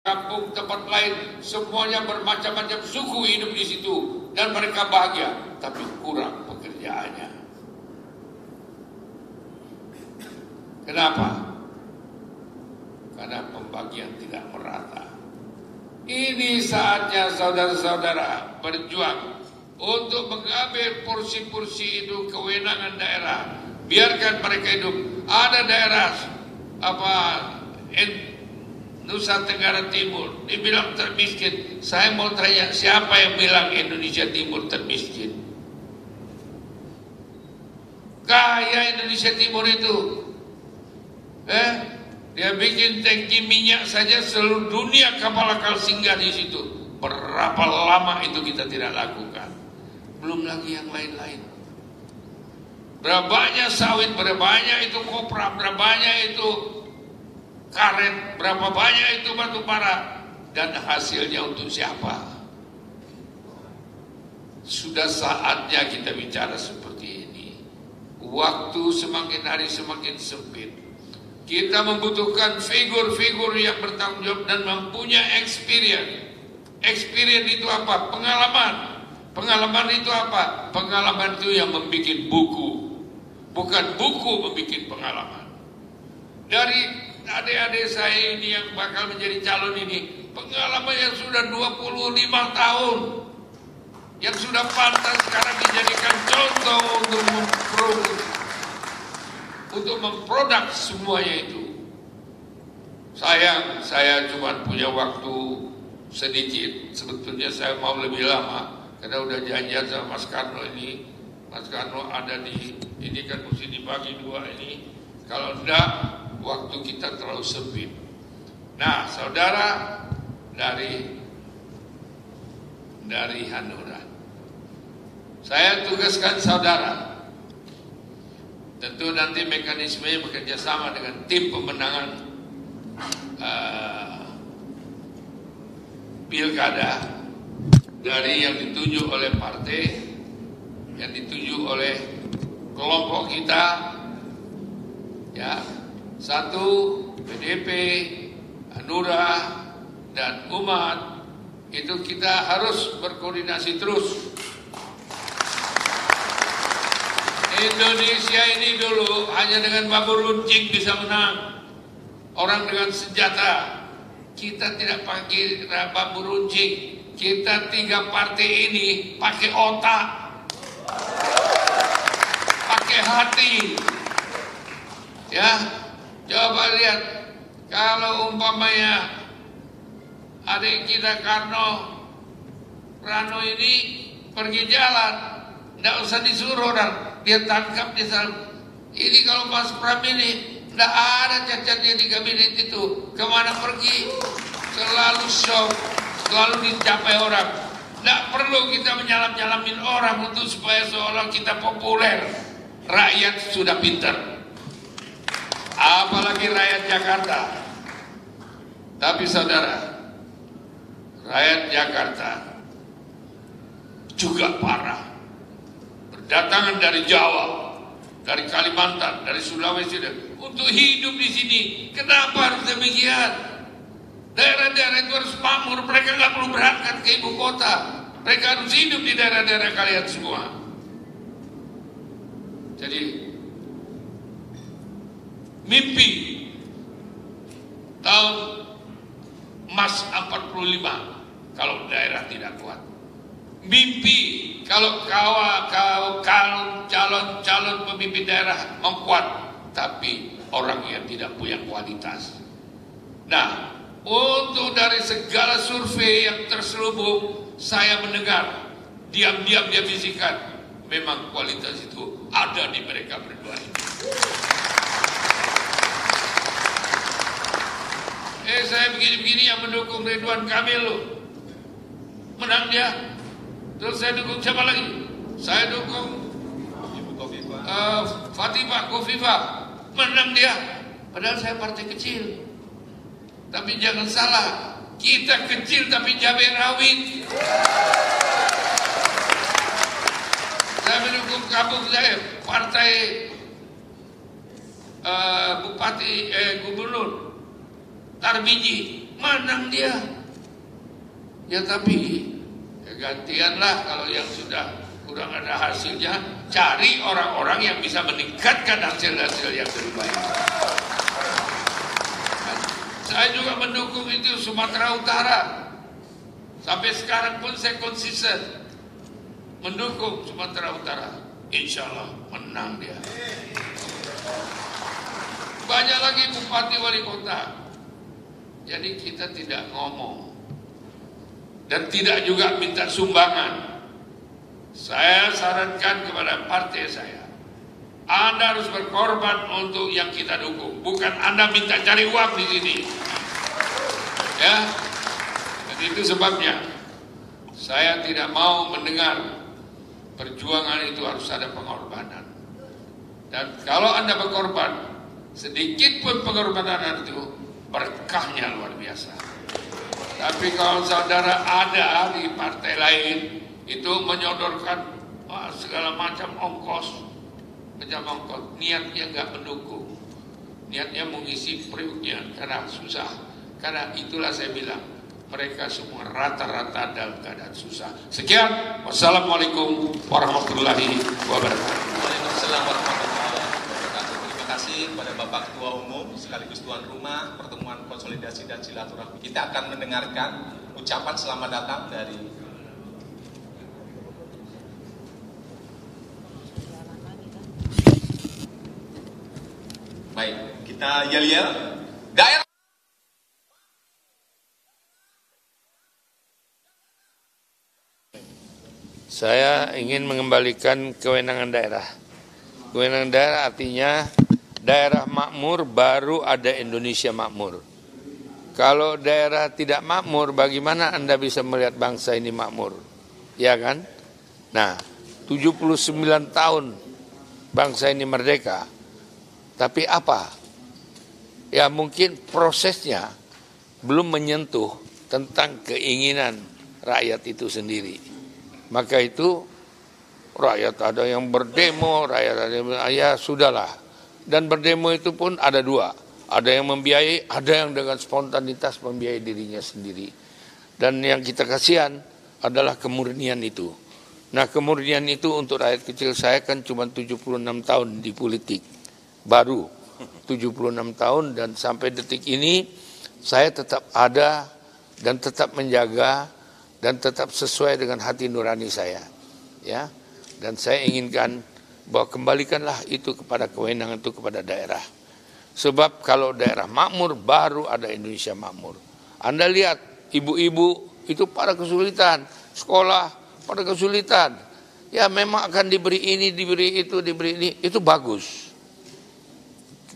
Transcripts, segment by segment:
kampung tempat lain, semuanya bermacam-macam suku hidup di situ dan mereka bahagia, tapi kurang pekerjaannya. Kenapa? Karena pembagian tidak merata. Ini saatnya saudara-saudara berjuang untuk mengambil porsi-porsi itu kewenangan daerah. Biarkan mereka hidup. Ada daerah Nusa Tenggara Timur dibilang termiskin. Saya mau tanya, siapa yang bilang Indonesia Timur termiskin? Kaya Indonesia Timur itu. Dia bikin tangki minyak saja, seluruh dunia kapal akal singgah di situ. Berapa lama itu kita tidak lakukan? Belum lagi yang lain-lain. Berapa banyak sawit, berapa banyak itu kopra, berapa banyak itu karet, berapa banyak itu batu bara, dan hasilnya untuk siapa? Sudah saatnya kita bicara seperti ini. Waktu semakin hari semakin sempit. Kita membutuhkan figur-figur yang bertanggung jawab dan mempunyai experience. Experience itu apa? Pengalaman. Pengalaman itu apa? Pengalaman itu yang membuat buku. Bukan buku membuat pengalaman. Dari adik-adik saya ini yang bakal menjadi calon ini, pengalaman yang sudah 25 tahun, yang sudah pantas sekarang dijadikan contoh untuk memproduk semuanya itu. Sayang, saya cuma punya waktu sedikit. Sebetulnya saya mau lebih lama, karena udah janjian sama Mas Karno ini. Mas Karno ada ini kan mesti dibagi dua ini. Kalau enggak, waktu kita terlalu sempit. Nah, saudara dari Hanura, saya tugaskan saudara. Tentu nanti mekanismenya bekerja sama dengan tim pemenangan pilkada dari yang ditunjuk oleh partai, yang ditunjuk oleh kelompok kita, ya, satu PDP, Hanura, dan umat. Itu kita harus berkoordinasi terus. Indonesia ini dulu hanya dengan bambu runcing bisa menang. Orang dengan senjata. Kita tidak pakai bambu runcing. Kita 3 partai ini pakai otak, pakai hati. Ya, coba lihat. Kalau umpamanya adik kita Rano ini pergi jalan, tidak usah disuruh orang. Dia tangkap di sana. Ini kalau Mas Pram ini tidak ada cacatnya di kabinet itu. Kemana pergi selalu show, selalu dicapai orang. Tidak perlu kita menyalam-nyalamin orang untuk supaya seolah kita populer. Rakyat sudah pintar, apalagi rakyat Jakarta. Tapi saudara, rakyat Jakarta juga parah. Datangan dari Jawa, dari Kalimantan, dari Sulawesi, untuk hidup di sini. Kenapa harus demikian? Daerah-daerah itu harus makmur. Mereka nggak perlu berangkat ke ibu kota. Mereka harus hidup di daerah-daerah kalian semua. Jadi mimpi tahun emas 45 kalau daerah tidak kuat. Mimpi kalau calon pemimpin daerah mengkuat, tapi orang yang tidak punya kualitas. Nah, untuk dari segala survei yang terselubung, saya mendengar diam-diam dia bisikan, memang kualitas itu ada di mereka berdua ini. Saya begini-begini yang mendukung Ridwan Kamil loh. Menang dia. Terus saya dukung siapa lagi? Saya dukung Fatimah Kofifah. Menang dia. Padahal saya partai kecil. Tapi jangan salah, kita kecil tapi cabai rawit. Saya mendukung kampung saya, partai Gubernur Tarbiji. menang dia. Ya tapi ya gantianlah kalau yang sudah kurang ada hasilnya, cari orang-orang yang bisa meningkatkan hasil-hasil yang lebih baik. Saya juga mendukung itu Sumatera Utara. Sampai sekarang pun saya konsisten mendukung Sumatera Utara. Insya Allah menang dia. Banyak lagi bupati wali kota. Jadi kita tidak ngomong dan tidak juga minta sumbangan. Saya sarankan kepada partai saya, Anda harus berkorban untuk yang kita dukung, bukan Anda minta cari uang di sini. Ya, dan itu sebabnya saya tidak mau mendengar perjuangan itu harus ada pengorbanan. Dan kalau Anda berkorban, sedikit pun pengorbanan itu berkahnya luar biasa. Tapi kalau saudara ada di partai lain itu menyodorkan segala macam ongkos, niatnya nggak mendukung, niatnya mengisi periuknya karena susah. Karena itulah saya bilang mereka semua rata-rata dalam keadaan susah. Sekian, wassalamualaikum warahmatullahi wabarakatuh. Waalaikumsalam warahmatullahi wabarakatuh. Terima kasih kepada Bapak Ketua Umum sekaligus tuan rumah pertemuan konsolidasi dan silaturahmi. Kita akan mendengarkan ucapan selamat datang dari baik, kita yel-yel daerah. Saya ingin mengembalikan kewenangan daerah. Kewenangan daerah artinya daerah makmur baru ada Indonesia makmur. Kalau daerah tidak makmur, bagaimana Anda bisa melihat bangsa ini makmur? Ya kan? Nah, 79 tahun bangsa ini merdeka. Tapi apa? Ya mungkin prosesnya belum menyentuh tentang keinginan rakyat itu sendiri. Maka itu rakyat ada yang berdemo, rakyat ada yang ya sudahlah. Dan berdemo itu pun ada dua. Ada yang membiayai, ada yang dengan spontanitas membiayai dirinya sendiri. Dan yang kita kasihan adalah kemurnian itu. Nah kemurnian itu untuk rakyat kecil saya kan cuma 76 tahun di politik. Baru 76 tahun dan sampai detik ini saya tetap ada dan tetap menjaga dan tetap sesuai dengan hati nurani saya, ya. Dan saya inginkan bahwa kembalikanlah itu kepada kewenangan itu kepada daerah. Sebab kalau daerah makmur baru ada Indonesia makmur. Anda lihat ibu-ibu itu pada kesulitan, sekolah pada kesulitan. Ya memang akan diberi ini, diberi itu, diberi ini, itu bagus.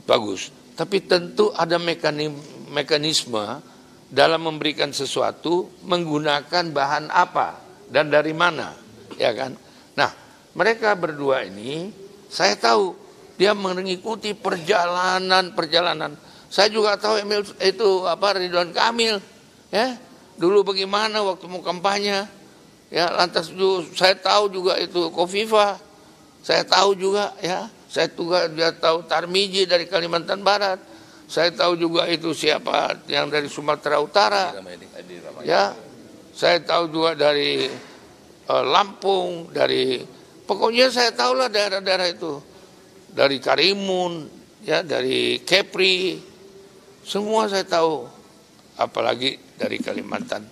Bagus. Tapi tentu ada mekanisme dalam memberikan sesuatu menggunakan bahan apa dan dari mana, ya kan? Nah, mereka berdua ini saya tahu dia mengikuti perjalanan. Saya juga tahu Ridwan Kamil, ya. Dulu bagaimana waktu mau kampanye, ya. Lantas saya tahu juga itu Kofifa, saya tahu juga, ya. Saya juga dia tahu Tarmizi dari Kalimantan Barat. Saya tahu juga itu siapa yang dari Sumatera Utara, ya. Saya tahu juga dari Lampung, pokoknya saya tahulah daerah-daerah itu, dari Karimun, ya, dari Kepri, semua saya tahu, apalagi dari Kalimantan.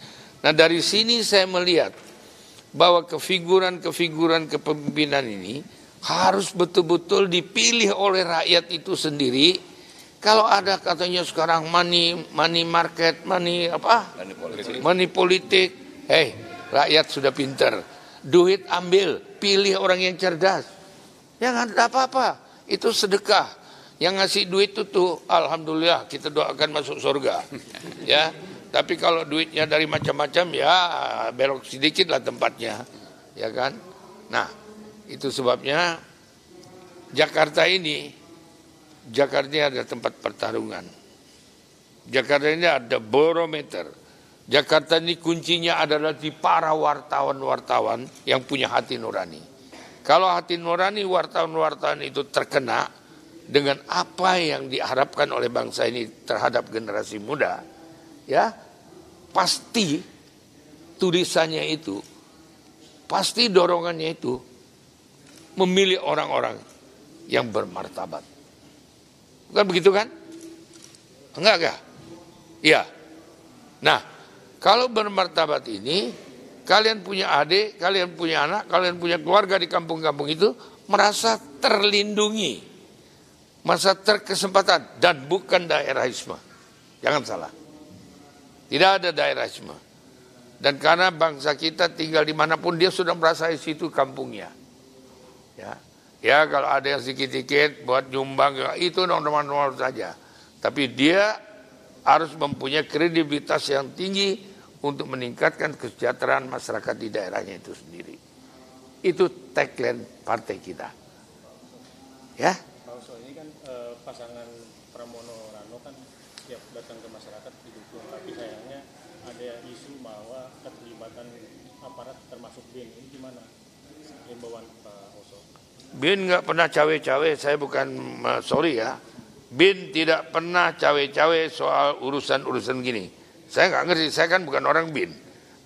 Nah dari sini saya melihat bahwa kefiguran kepemimpinan ini harus betul-betul dipilih oleh rakyat itu sendiri. Kalau ada katanya sekarang money market, money politik. Rakyat sudah pintar. Duit ambil, pilih orang yang cerdas. Ya nggak ada apa-apa. Itu sedekah. Yang ngasih duit itu tuh, alhamdulillah kita doakan masuk surga. Ya. Tapi kalau duitnya dari macam-macam, ya belok sedikit lah tempatnya. Ya kan? Nah, itu sebabnya Jakarta ini ada tempat pertarungan. Jakarta ini ada barometer. Jakarta ini kuncinya adalah di para wartawan-wartawan yang punya hati nurani. Kalau hati nurani wartawan-wartawan itu terkena dengan apa yang diharapkan oleh bangsa ini terhadap generasi muda, ya, pasti tulisannya itu, pasti dorongannya itu memilih orang-orang yang bermartabat. Bukan begitu kan? Enggak? Iya. Nah, kalau bermartabat ini, kalian punya adik, kalian punya anak, kalian punya keluarga di kampung-kampung itu merasa terlindungi, merasa terkesempatan, dan bukan daerahisme. Jangan salah. Tidak ada daerahisme. Dan karena bangsa kita tinggal dimanapun, dia sudah merasa di situ kampungnya. Ya kalau ada yang sedikit-sedikit buat nyumbang, itu normal-normal saja. Tapi dia harus mempunyai kredibilitas yang tinggi untuk meningkatkan kesejahteraan masyarakat di daerahnya itu sendiri. Itu tagline partai kita. Ya. Pak Oso, ini kan pasangan Pramono Rano kan setiap datang ke masyarakat didukung, tapi sayangnya ada isu bahwa keterlibatan aparat termasuk BIN. Ini gimana himbauan Pak Oso? BIN nggak pernah cawe-cawe, saya bukan, sorry ya. BIN tidak pernah cawe-cawe soal urusan-urusan gini. Saya nggak ngerti, saya kan bukan orang BIN.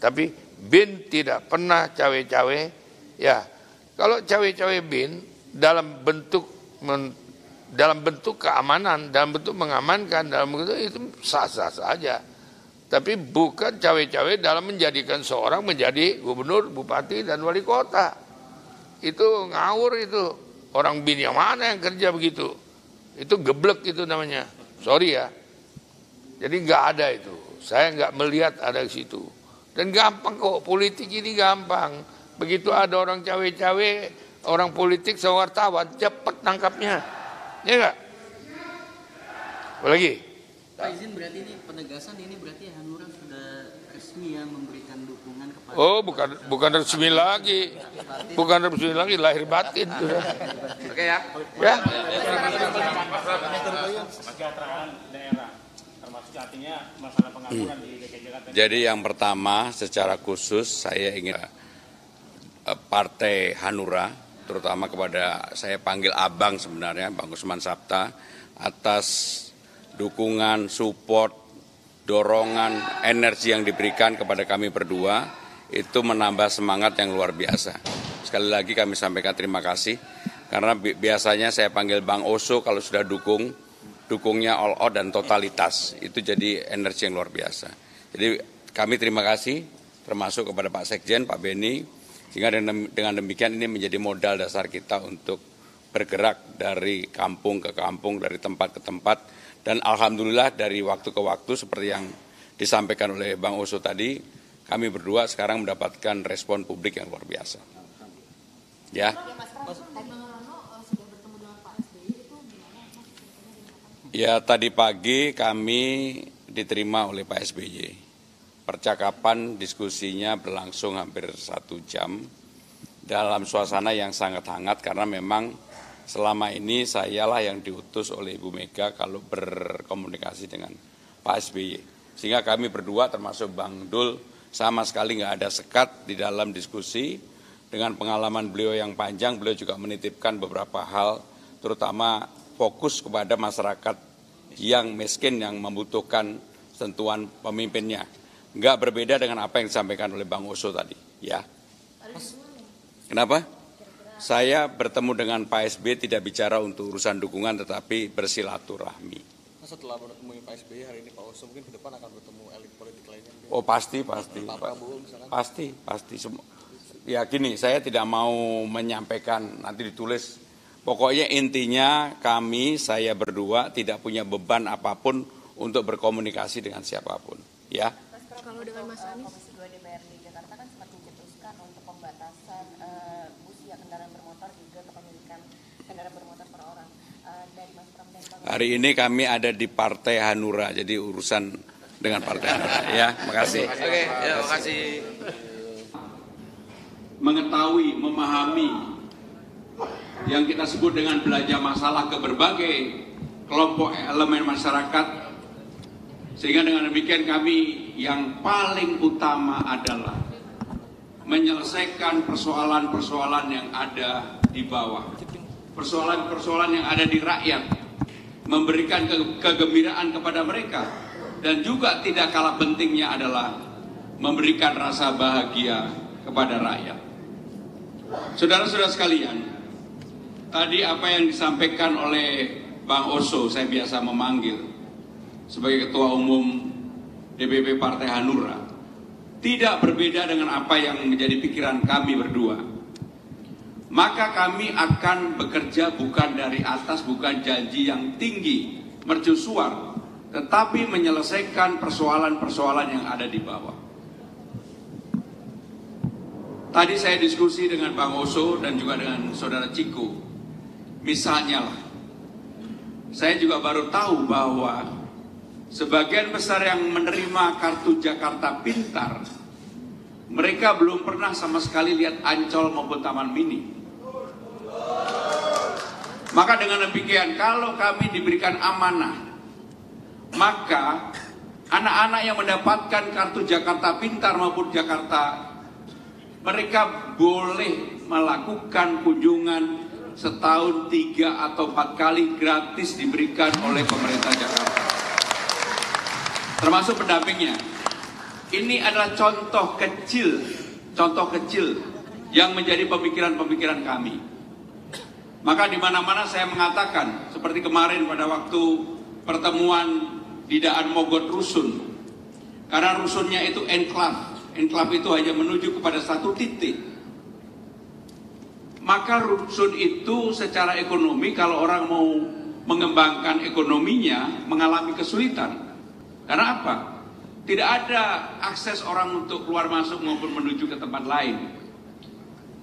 Tapi BIN tidak pernah cawe-cawe. Ya, kalau cawe-cawe BIN dalam bentuk keamanan, dalam bentuk mengamankan, dalam bentuk itu sah-sah saja. Tapi bukan cawe-cawe dalam menjadikan seorang menjadi gubernur, bupati, dan wali kota. Itu ngawur itu. Orang BIN yang mana yang kerja begitu? Itu geblek itu namanya. Sorry ya. Jadi nggak ada itu. Saya nggak melihat ada di situ. Dan gampang kok, politik ini gampang. Begitu ada orang cawe-cawe, orang politik sama wartawan, cepat nangkapnya. Ya nggak? Apalagi? Pak izin, berarti ini penegasan, ini berarti Hanura sudah resmi ya memberikan dukungan kepada... Oh, bukan resmi lagi. Bukan resmi lagi, lahir batin. Oke ya. Ya. Kesejahteraan daerah, termasuk artinya masalah pengangguran di DKI Jakarta. Jadi yang pertama secara khusus saya ingin Partai Hanura, terutama kepada saya panggil Abang sebenarnya, Bang Usman Sabta, atas dukungan, support, dorongan, energi yang diberikan kepada kami berdua, itu menambah semangat yang luar biasa. Sekali lagi kami sampaikan terima kasih, karena biasanya saya panggil Bang Oso kalau sudah dukungnya all out dan totalitas, itu jadi energi yang luar biasa. Jadi kami terima kasih, termasuk kepada Pak Sekjen, Pak Beni, sehingga dengan demikian ini menjadi modal dasar kita untuk bergerak dari kampung ke kampung, dari tempat ke tempat, dan alhamdulillah dari waktu ke waktu seperti yang disampaikan oleh Bang Oso tadi, kami berdua sekarang mendapatkan respon publik yang luar biasa. Ya. Ya, tadi pagi kami diterima oleh Pak SBY. Percakapan diskusinya berlangsung hampir 1 jam dalam suasana yang sangat hangat karena memang selama ini sayalah yang diutus oleh Ibu Mega kalau berkomunikasi dengan Pak SBY. Sehingga kami berdua termasuk Bang Dul sama sekali nggak ada sekat di dalam diskusi. Dengan pengalaman beliau yang panjang, beliau juga menitipkan beberapa hal, terutama fokus kepada masyarakat yang miskin, yang membutuhkan sentuhan pemimpinnya. Nggak berbeda dengan apa yang disampaikan oleh Bang Oso tadi. Ya. Kenapa? Saya bertemu dengan Pak SBY tidak bicara untuk urusan dukungan tetapi bersilaturahmi. Setelah bertemu Pak SBY hari ini Pak Oso mungkin ke depan akan bertemu elit politik lainnya. Oh pasti. Pak Prabowo misalkan. Pasti semua. Ya gini, saya tidak mau menyampaikan nanti ditulis. Pokoknya intinya kami, saya berdua tidak punya beban apapun untuk berkomunikasi dengan siapapun. Ya. Kalau dengan Mas Anies, Komisi 2 DPRD Jakarta kan sempat mencetuskan untuk pembatasan usia kendaraan bermotor juga kepemilikan kendaraan bermotor per orang. Dari Mas Pram dan Bang. Hari ini kami ada di Partai Hanura, jadi urusan dengan Partai Hanura. Ya, makasih. Oke, ya, makasih. Mengetahui, memahami yang kita sebut dengan belanja masalah ke berbagai kelompok elemen masyarakat. Sehingga dengan demikian kami yang paling utama adalah menyelesaikan persoalan-persoalan yang ada di bawah. Persoalan-persoalan yang ada di rakyat. Memberikan kegembiraan kepada mereka. dan juga tidak kalah pentingnya adalah memberikan rasa bahagia kepada rakyat. Saudara-saudara sekalian, tadi apa yang disampaikan oleh Bang Oso, saya biasa memanggil sebagai Ketua Umum DPP Partai Hanura, tidak berbeda dengan apa yang menjadi pikiran kami berdua. Maka kami akan bekerja bukan dari atas, bukan janji yang tinggi, mercusuar, tetapi menyelesaikan persoalan-persoalan yang ada di bawah. Tadi saya diskusi dengan Bang Oso dan juga dengan Saudara Ciko. Misalnya lah, saya juga baru tahu bahwa sebagian besar yang menerima kartu Jakarta Pintar, mereka belum pernah sama sekali lihat Ancol maupun Taman Mini. Maka dengan demikian, kalau kami diberikan amanah, maka anak-anak yang mendapatkan kartu Jakarta Pintar maupun Jakarta, mereka boleh melakukan kunjungan setahun 3 atau 4 kali gratis diberikan oleh pemerintah Jakarta, termasuk pendampingnya. Ini adalah contoh kecil yang menjadi pemikiran-pemikiran kami. Maka di mana-mana saya mengatakan, seperti kemarin pada waktu pertemuan di Daan Mogot Rusun, karena rusunnya itu enklave itu hanya menuju kepada satu titik. Maka rusun itu secara ekonomi, kalau orang mau mengembangkan ekonominya, mengalami kesulitan. Karena apa? Tidak ada akses orang untuk keluar masuk maupun menuju ke tempat lain.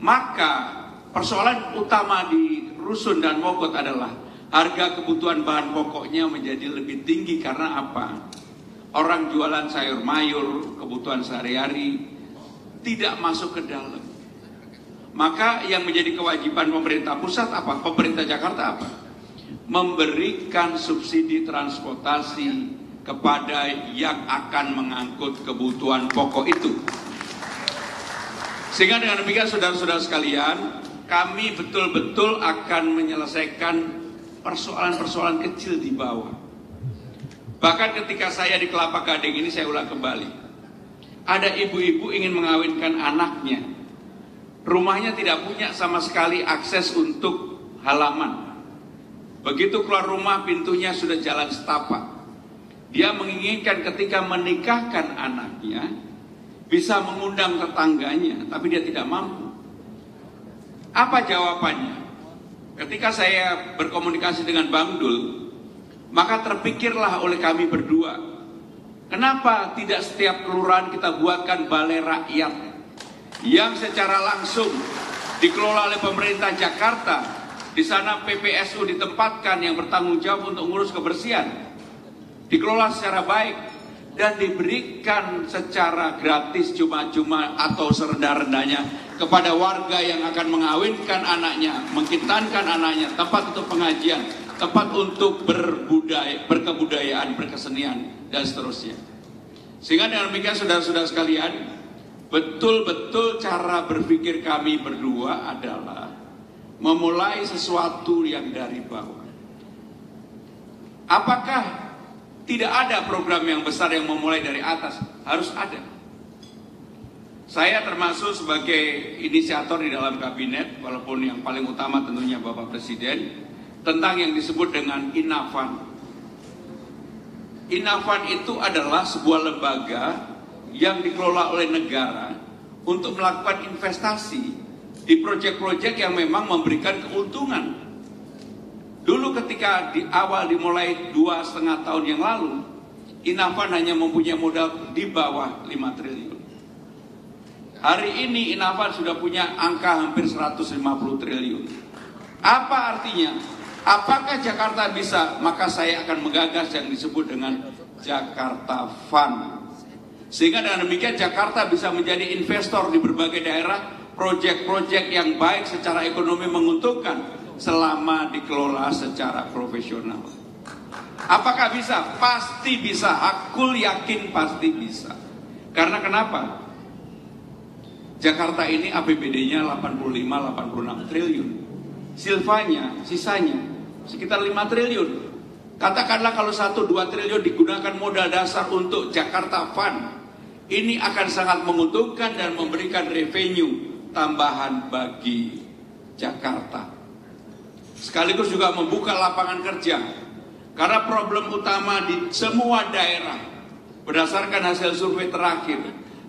Maka persoalan utama di Rusun dan Mogot adalah harga kebutuhan bahan pokoknya menjadi lebih tinggi. Karena apa? Orang jualan sayur mayur, kebutuhan sehari-hari tidak masuk ke dalam. Maka yang menjadi kewajiban pemerintah pusat apa? Pemerintah Jakarta apa? Memberikan subsidi transportasi kepada yang akan mengangkut kebutuhan pokok itu. Sehingga dengan demikian, saudara-saudara sekalian, kami betul-betul akan menyelesaikan persoalan-persoalan kecil di bawah. Bahkan ketika saya di Kelapa Gading ini, saya ulang kembali, ada ibu-ibu ingin mengawinkan anaknya, rumahnya tidak punya sama sekali akses untuk halaman. Begitu keluar rumah, pintunya sudah jalan setapak. Dia menginginkan ketika menikahkan anaknya bisa mengundang tetangganya, tapi dia tidak mampu. Apa jawabannya? Ketika saya berkomunikasi dengan Bang Dul, maka terpikirlah oleh kami berdua, kenapa tidak setiap kelurahan kita buatkan balai rakyat yang secara langsung dikelola oleh pemerintah Jakarta. Di sana PPSU ditempatkan yang bertanggung jawab untuk ngurus kebersihan, dikelola secara baik dan diberikan secara gratis, cuma-cuma atau serendah-rendahnya kepada warga yang akan mengawinkan anaknya, mengkitankan anaknya, tempat untuk pengajian, tempat untuk berkebudayaan, berkesenian, dan seterusnya. Sehingga dengan demikian, saudara-saudara sekalian, betul-betul cara berpikir kami berdua adalah memulai sesuatu yang dari bawah. Apakah tidak ada program yang besar yang memulai dari atas? Harus ada. Saya termasuk sebagai inisiator di dalam kabinet, walaupun yang paling utama tentunya Bapak Presiden, tentang yang disebut dengan Inavan. Inavan itu adalah sebuah lembaga yang dikelola oleh negara untuk melakukan investasi di proyek-proyek yang memang memberikan keuntungan. Dulu ketika di awal dimulai 2,5 tahun yang lalu, Inavan hanya mempunyai modal di bawah 5 triliun. Hari ini Inavan sudah punya angka hampir 150 triliun. Apa artinya? Apakah Jakarta bisa? Maka saya akan menggagas yang disebut dengan Jakarta Fund. Sehingga dengan demikian Jakarta bisa menjadi investor di berbagai daerah, proyek-proyek yang baik secara ekonomi menguntungkan selama dikelola secara profesional. Apakah bisa? Pasti bisa. Aku yakin pasti bisa. Karena kenapa? Jakarta ini APBD-nya 85-86 triliun. Silvanya, sisanya sekitar 5 triliun. Katakanlah kalau 1-2 triliun digunakan modal dasar untuk Jakarta Fund, ini akan sangat menguntungkan dan memberikan revenue tambahan bagi Jakarta. Sekaligus juga membuka lapangan kerja. Karena problem utama di semua daerah, berdasarkan hasil survei terakhir,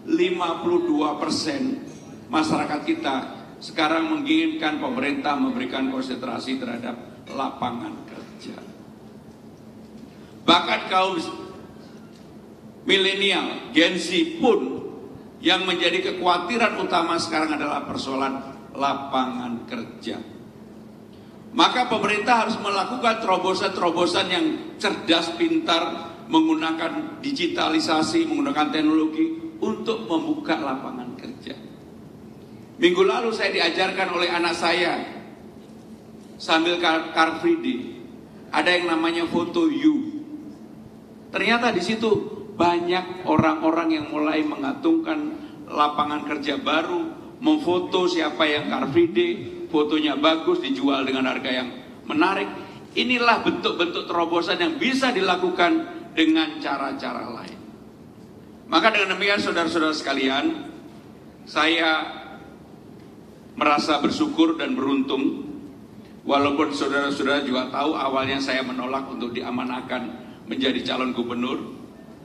52% masyarakat kita sekarang menginginkan pemerintah memberikan konsentrasi terhadap lapangan kerja. Bahkan kaum milenial, Gen Z pun yang menjadi kekhawatiran utama sekarang adalah persoalan lapangan kerja. Maka pemerintah harus melakukan terobosan-terobosan yang cerdas, pintar, menggunakan digitalisasi, menggunakan teknologi untuk membuka lapangan kerja. Minggu lalu saya diajarkan oleh anak saya sambil Car Free Day, ada yang namanya foto you. Ternyata di situ banyak orang-orang yang mulai mengatungkan lapangan kerja baru, memfoto siapa yang Car Free Day, fotonya bagus, dijual dengan harga yang menarik. Inilah bentuk-bentuk terobosan yang bisa dilakukan dengan cara-cara lain. Maka dengan demikian saudara-saudara sekalian, saya merasa bersyukur dan beruntung, walaupun saudara-saudara juga tahu awalnya saya menolak untuk diamanahkan menjadi calon gubernur.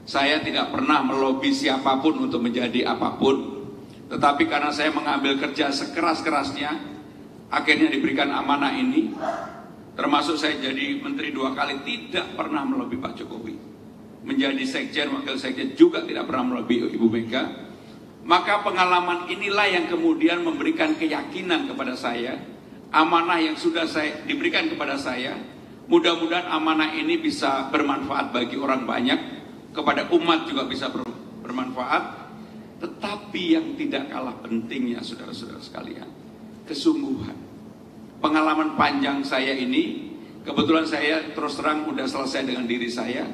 Saya tidak pernah melobi siapapun untuk menjadi apapun, tetapi karena saya mengambil kerja sekeras-kerasnya, akhirnya diberikan amanah ini. Termasuk saya jadi menteri 2 kali, tidak pernah melobi Pak Jokowi. Menjadi sekjen, wakil sekjen juga tidak pernah melobi Ibu Mega. Maka pengalaman inilah yang kemudian memberikan keyakinan kepada saya, amanah yang sudah saya diberikan kepada saya, mudah-mudahan amanah ini bisa bermanfaat bagi orang banyak, kepada umat juga bisa bermanfaat. Tetapi yang tidak kalah pentingnya saudara-saudara sekalian, kesungguhan. Pengalaman panjang saya ini, kebetulan saya terus terang udah selesai dengan diri saya.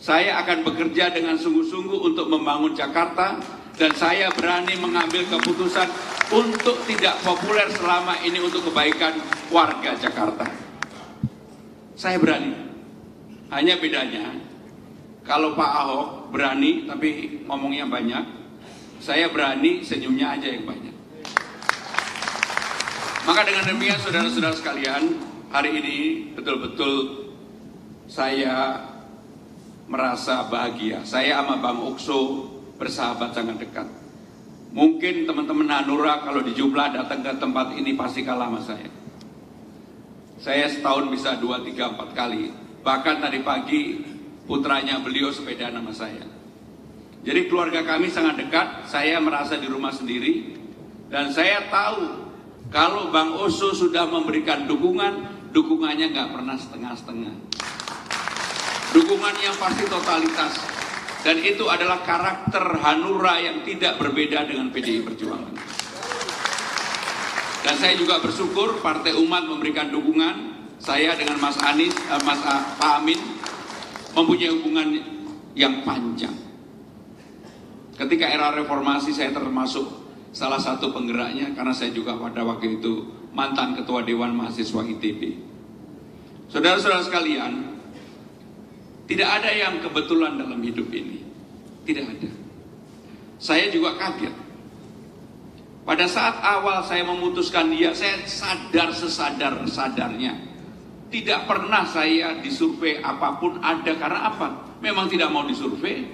Saya akan bekerja dengan sungguh-sungguh untuk membangun Jakarta, dan saya berani mengambil keputusan untuk tidak populer selama ini untuk kebaikan warga Jakarta. Saya berani. Hanya bedanya, kalau Pak Ahok berani tapi ngomongnya banyak, saya berani senyumnya aja yang banyak. Maka dengan demikian saudara-saudara sekalian, hari ini betul-betul saya merasa bahagia. Saya sama Bang Okso bersahabat sangat dekat. Mungkin teman-teman Hanura kalau di jumlah datang ke tempat ini pasti kalah sama saya. Saya setahun bisa 2, 3, 4 kali. Bahkan tadi pagi putranya beliau sepeda nama saya. Jadi keluarga kami sangat dekat. Saya merasa di rumah sendiri. Dan saya tahu kalau Bang Oso sudah memberikan dukungan, dukungannya nggak pernah setengah-setengah. Dukungan yang pasti totalitas. Dan itu adalah karakter Hanura yang tidak berbeda dengan PDI Perjuangan. Dan saya juga bersyukur Partai Umat memberikan dukungan. Saya dengan Mas Anies, Pak Amin mempunyai hubungan yang panjang. Ketika era reformasi saya termasuk salah satu penggeraknya, karena saya juga pada waktu itu mantan Ketua Dewan Mahasiswa ITB. Saudara-saudara sekalian, tidak ada yang kebetulan dalam hidup ini. Tidak ada. Saya juga kaget. Pada saat awal saya memutuskan dia, saya sadar sesadar-sadarnya. Tidak pernah saya disurvei apapun ada, karena apa? Memang tidak mau disurvei,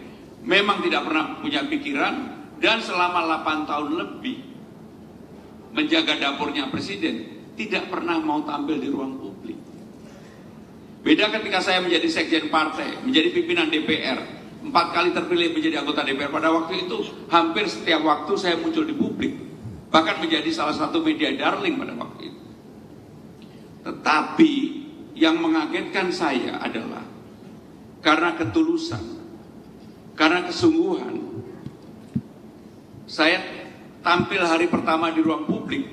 memang tidak pernah punya pikiran, dan selama 8 tahun lebih menjaga dapurnya presiden, tidak pernah mau tampil di ruang publik. Beda ketika saya menjadi sekjen partai, menjadi pimpinan DPR, 4 kali terpilih menjadi anggota DPR. Pada waktu itu hampir setiap waktu saya muncul di publik, bahkan menjadi salah satu media darling pada waktu itu. Tetapi yang mengagetkan saya adalah karena ketulusan, karena kesungguhan, saya tampil hari pertama di ruang publik.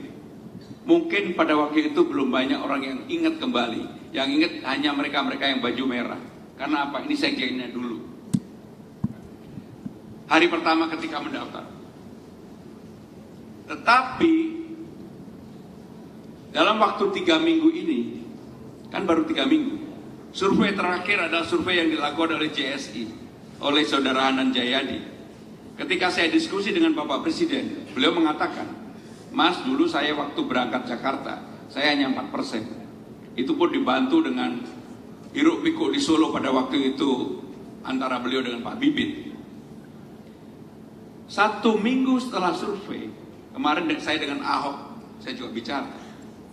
Mungkin pada waktu itu belum banyak orang yang ingat kembali. Yang ingat hanya mereka-mereka yang baju merah. Karena apa? Ini sekjennya dulu. Hari pertama ketika mendaftar. Tetapi dalam waktu 3 minggu ini, kan baru 3 minggu, Survei terakhir adalah survei yang dilakukan oleh JSI, oleh Saudara Hanan Jayadi. Ketika saya diskusi dengan Bapak Presiden, beliau mengatakan, Mas, dulu saya waktu berangkat Jakarta, saya hanya 4%. Itu pun dibantu dengan hiruk pikuk di Solo pada waktu itu antara beliau dengan Pak Bibit. 1 minggu setelah survei, kemarin saya dengan Ahok, saya juga bicara,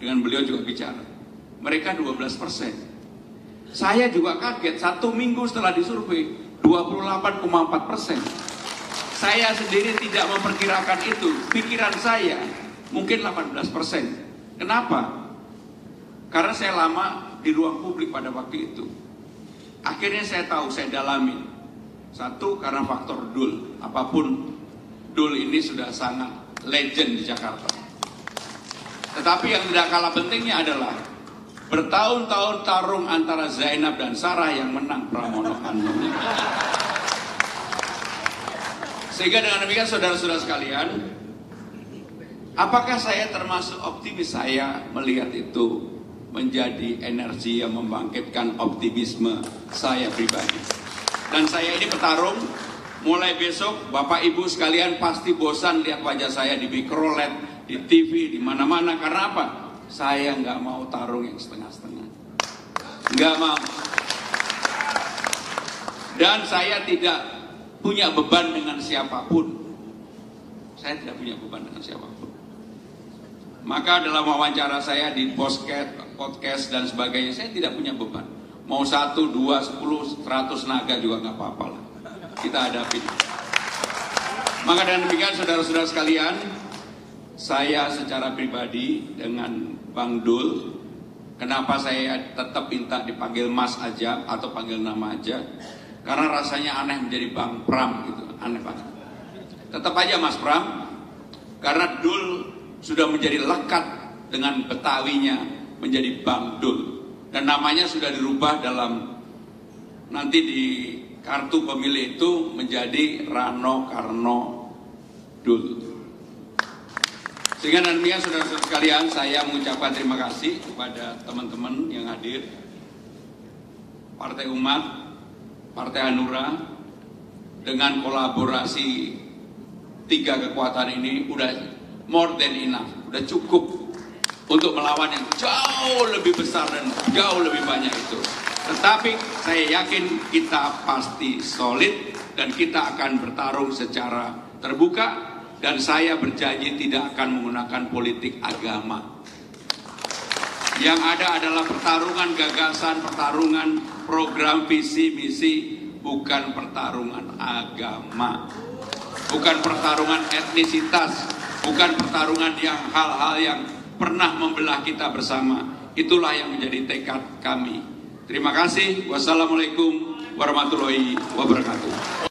dengan beliau juga bicara, mereka 12%. Saya juga kaget, 1 minggu setelah disurvei 28,4%. Saya sendiri tidak memperkirakan itu. Pikiran saya mungkin 18%. Kenapa? Karena saya lama di ruang publik pada waktu itu. Akhirnya saya tahu, saya dalami. Satu, karena faktor Dul. Apapun, Dul ini sudah sangat legend di Jakarta. Tetapi yang tidak kalah pentingnya adalah bertahun-tahun tarung antara Zainab dan Sarah yang menang Pramono Anung. Sehingga dengan demikian saudara-saudara sekalian, apakah saya termasuk optimis? Saya melihat itu menjadi energi yang membangkitkan optimisme saya pribadi. Dan saya ini bertarung, mulai besok Bapak Ibu sekalian pasti bosan lihat wajah saya di mikrolet, di TV, di mana-mana. Karena apa? Saya nggak mau tarung yang setengah-setengah, nggak mau. Dan saya tidak punya beban dengan siapapun. Saya tidak punya beban dengan siapapun. Maka dalam wawancara saya di podcast dan sebagainya, saya tidak punya beban. Mau 1, 2, 10, 100 naga juga nggak apa-apa lah. Kita hadapi. Maka dengan demikian saudara-saudara sekalian, saya secara pribadi dengan Bang Dul, kenapa saya tetap minta dipanggil Mas aja atau panggil nama aja? Karena rasanya aneh menjadi Bang Pram gitu, aneh banget. Tetap aja Mas Pram, karena Dul sudah menjadi lekat dengan Betawinya menjadi Bang Dul. Dan namanya sudah dirubah dalam nanti di kartu pemilih itu menjadi Rano Karno Dul. Sehingga demikian saudara-saudara sekalian, saya mengucapkan terima kasih kepada teman-teman yang hadir, Partai Umat, Partai Hanura, dengan kolaborasi 3 kekuatan ini udah more than enough, udah cukup untuk melawan yang jauh lebih besar dan jauh lebih banyak itu. Tetapi saya yakin kita pasti solid dan kita akan bertarung secara terbuka. Dan saya berjanji tidak akan menggunakan politik agama. Yang ada adalah pertarungan gagasan, pertarungan program visi misi, bukan pertarungan agama, bukan pertarungan etnisitas, bukan pertarungan yang hal-hal yang pernah membelah kita bersama. Itulah yang menjadi tekad kami. Terima kasih. Wassalamualaikum warahmatullahi wabarakatuh.